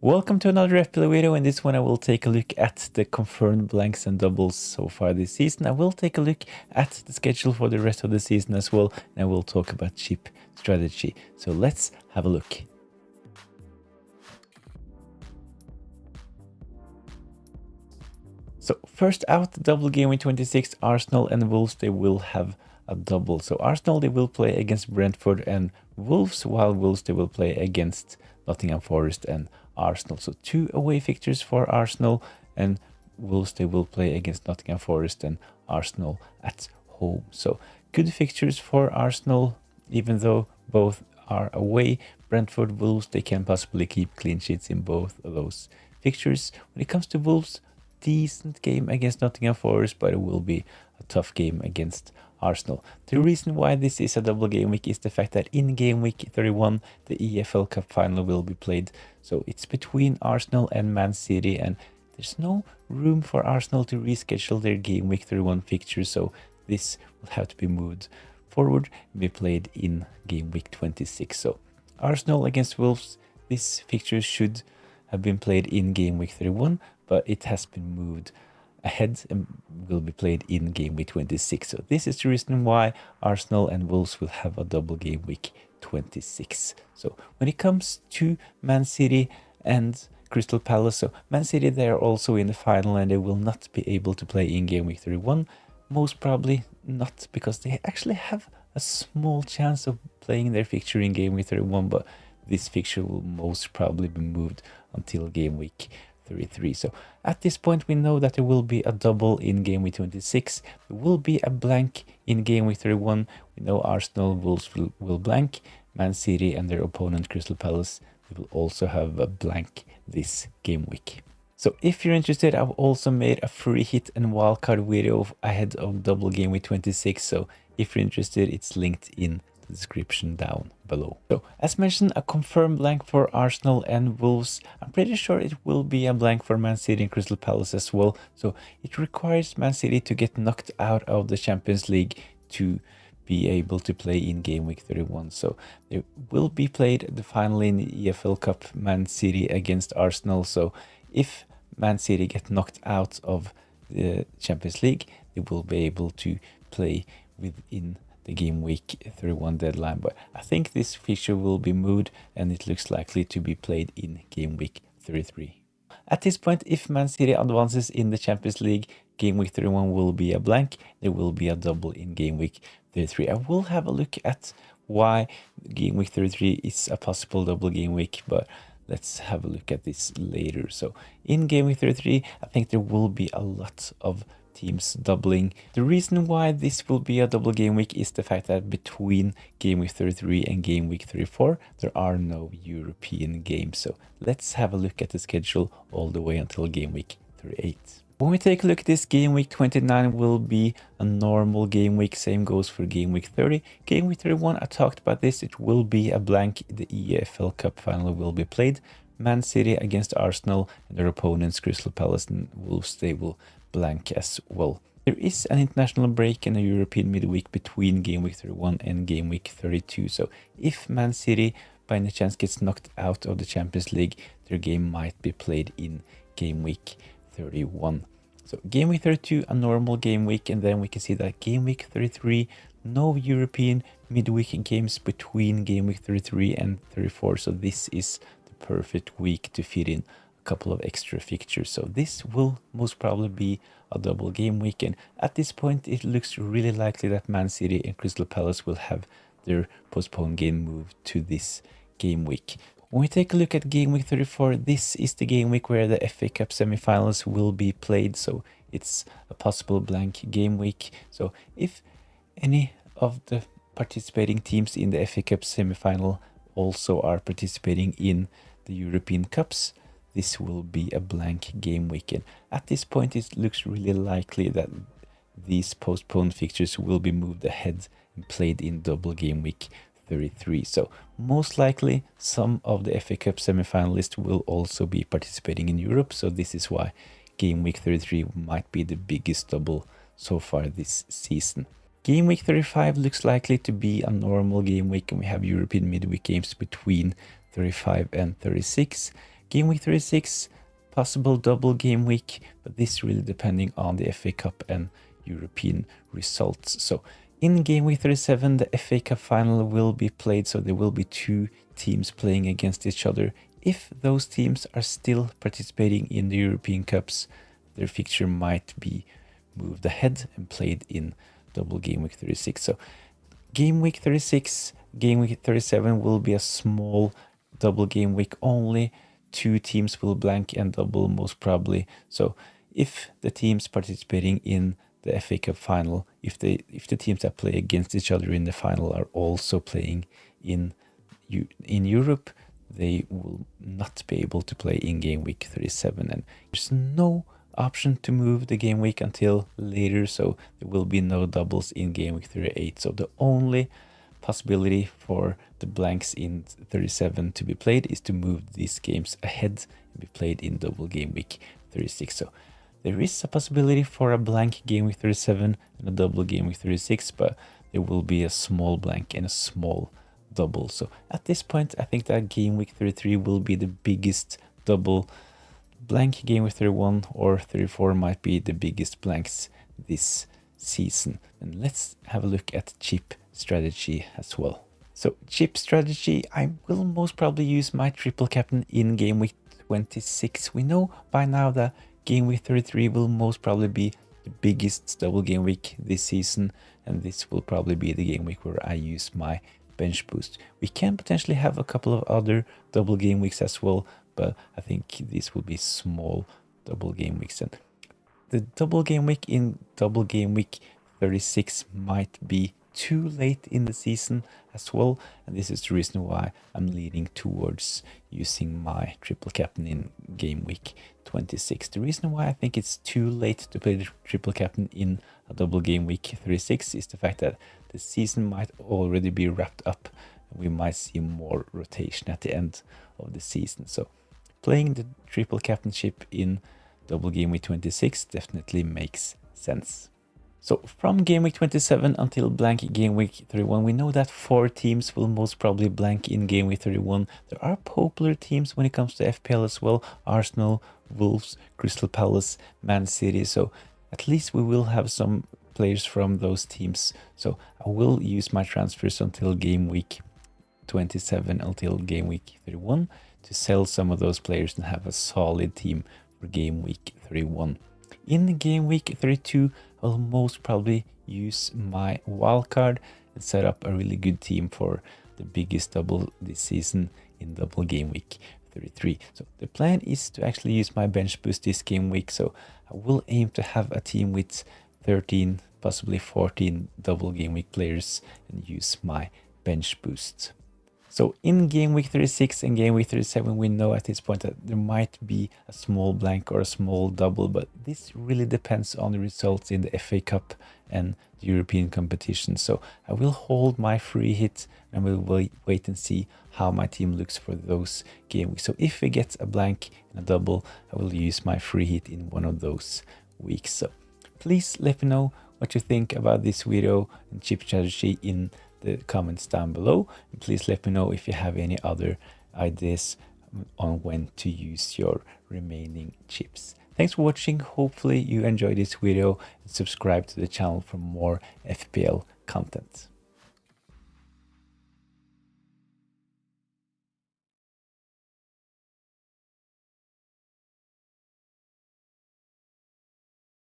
Welcome to another FPL video. In this one I will take a look at the confirmed blanks and doubles so far this season. I will take a look at the schedule for the rest of the season as well, and I will talk about chip strategy. So let's have a look. So first out, double game week 26, Arsenal and Wolves, they will have a double. So Arsenal, they will play against Brentford and Wolves, while Wolves, they will play against Nottingham Forest and Arsenal. So two away fixtures for Arsenal, and Wolves, they will play against Nottingham Forest and Arsenal at home. So good fixtures for Arsenal, even though both are away. Brentford, Wolves, they can possibly keep clean sheets in both of those fixtures. When it comes to Wolves, decent game against Nottingham Forest, but it will be a tough game against Arsenal. The reason why this is a double game week is the fact that in game week 31 the EFL Cup final will be played. So it's between Arsenal and Man City, and there's no room for Arsenal to reschedule their game week 31 fixture, so this will have to be moved forward and be played in game week 26. So Arsenal against Wolves, this fixture should have been played in game week 31, but it has been moved ahead and will be played in game week 26. So this is the reason why Arsenal and Wolves will have a double game week 26. So when it comes to Man City and Crystal Palace, so Man City, they are also in the final and they will not be able to play in game week 31. Most probably not, because they actually have a small chance of playing their fixture in game week 31, but this fixture will most probably be moved until game week 33. So at this point we know that there will be a double in game week 26. There will be a blank in game week 31. We know Arsenal, Wolves will blank. Man City and their opponent Crystal Palace, they will also have a blank this game week. So if you're interested, I've also made a free hit and wildcard video ahead of double game week 26. So if you're interested, it's linked in the description down below. So as mentioned, a confirmed blank for Arsenal and Wolves. I'm pretty sure it will be a blank for Man City and Crystal Palace as well. So it requires Man City to get knocked out of the Champions League to be able to play in game week 31. So there will be played the final in the EFL Cup, Man City against Arsenal. So if Man City get knocked out of the Champions League, they will be able to play within the game week 31 deadline. But I think this fixture will be moved and it looks likely to be played in game week 33. At this point, if Man City advances in the Champions League, game week 31 will be a blank. There will be a double in game week 33. I will have a look at why game week 33 is a possible double game week, but let's have a look at this later. So in game week 33, I think there will be a lot of teams doubling. The reason why this will be a double game week is the fact that between game week 33 and game week 34, there are no European games. So let's have a look at the schedule all the way until game week 38. When we take a look at this, game week 29 will be a normal game week. Same goes for game week 30. Game week 31, I talked about this. It will be a blank. The EFL Cup final will be played. Man City against Arsenal and their opponents, Crystal Palace and Wolves, they will blank as well. There is an international break and a European midweek between game week 31 and game week 32. So if Man City by any chance gets knocked out of the Champions League, their game might be played in game week 31. So game week 32, a normal game week, and then we can see that game week 33, no European midweek games between game week 33 and 34. So this is the perfect week to fit in a couple of extra fixtures. So this will most probably be a double game week, and at this point it looks really likely that Man City and Crystal Palace will have their postponed game moved to this game week. When we take a look at game week 34, this is the game week where the FA Cup semi-finals will be played. So it's a possible blank game week. So if any of the participating teams in the FA Cup semi-final also are participating in the European Cups, this will be a blank game week. And at this point, it looks really likely that these postponed fixtures will be moved ahead and played in double game week 33. So most likely some of the FA Cup semi-finalists will also be participating in Europe. So this is why game week 33 might be the biggest double so far this season. Game week 35 looks likely to be a normal game week, and we have European midweek games between 35 and 36. Game week 36, possible double game week, but this really depending on the FA Cup and European results. So in game week 37, the FA Cup final will be played, so there will be 2 teams playing against each other. If those teams are still participating in the European Cups, their fixture might be moved ahead and played in double game week 36. So game week 36, game week 37 will be a small double game week. Only 2 teams will blank and double most probably. So if the teams participating in the FA Cup final, if the teams that play against each other in the final are also playing in Europe, they will not be able to play in game week 37, and there's no option to move the game week until later, so there will be no doubles in game week 38. So the only possibility for the blanks in 37 to be played is to move these games ahead and be played in double game week 36. So there is a possibility for a blank game week 37 and a double game week 36, but there will be a small blank and a small double. So at this point, I think that game week 33 will be the biggest double. Blank game week 31 or 34 might be the biggest blanks this season. And let's have a look at chip strategy as well. So chip strategy, I will most probably use my triple captain in game week 26. We know by now that game week 33 will most probably be the biggest double game week this season, and this will probably be the game week where I use my bench boost. We can potentially have a couple of other double game weeks as well, but I think this will be small double game weeks. And the double game week in double game week 36 might be too late in the season as well, and this is the reason why I'm leaning towards using my triple captain in game week 26. The reason why I think it's too late to play the triple captain in a double game week 36 is the fact that the season might already be wrapped up, and we might see more rotation at the end of the season. So playing the triple captainship in double game week 26 definitely makes sense. So from game week 27 until blank game week 31, we know that 4 teams will most probably blank in game week 31. There are popular teams when it comes to FPL as well: Arsenal, Wolves, Crystal Palace, Man City. So at least we will have some players from those teams. So I will use my transfers until game week 27 until game week 31 to sell some of those players and have a solid team for game week 31. In game week 32, I'll most probably use my wildcard and set up a really good team for the biggest double this season in double game week 33. So the plan is to actually use my bench boost this game week. So I will aim to have a team with 13, possibly 14 double game week players and use my bench boost. So in game week 36 and game week 37, we know at this point that there might be a small blank or a small double, but this really depends on the results in the FA Cup and the European competition. So I will hold my free hit and we'll wait and see how my team looks for those game weeks. So if we get a blank and a double, I will use my free hit in one of those weeks. So please let me know what you think about this video and chip strategy in the comments down below, and please let me know if you have any other ideas on when to use your remaining chips. Thanks for watching. Hopefully you enjoyed this video and subscribe to the channel for more FPL content.